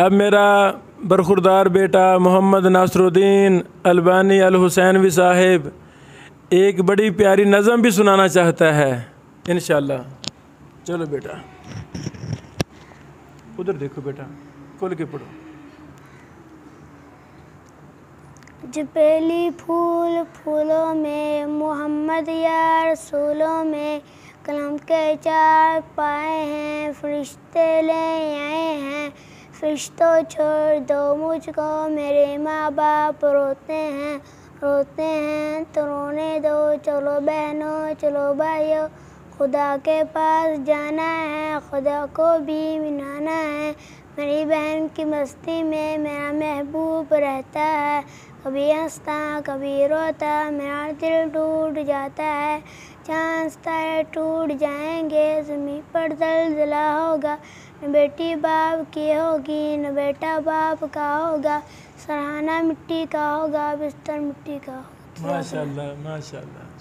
अब मेरा बरखुरदार बेटा मोहम्मद नासरुद्दीन अलबानी अल हुसैनवी साहिब एक बड़ी प्यारी नज़म भी सुनाना चाहता है इंशाअल्लाह। चलो बेटा, उधर देखो बेटा, खोल के पढ़ो। जपेली फूल फूलों में, मोहम्मद या रसूलों में, कलम के चार पाए हैं, फरिश्ते ले आए हैं। फरिश्तों छोड़ दो मुझको, मेरे माँ बाप रोते हैं तो रोने दो। चलो बहनों चलो भाइयों, खुदा के पास जाना है, खुदा को भी मनाना है। मेरी बहन की मस्ती में मेरा महबूब रहता है, कभी हंसता कभी रोता, मेरा दिल टूट जाता है। चांद तारे टूट जाएंगे, ज़मीन पर ज़लज़ला होगा, न बेटी बाप की होगी न बेटा बाप का होगा। सराहना मिट्टी का होगा, बिस्तर मिट्टी का होगा। माशाअल्लाह माशाअल्लाह।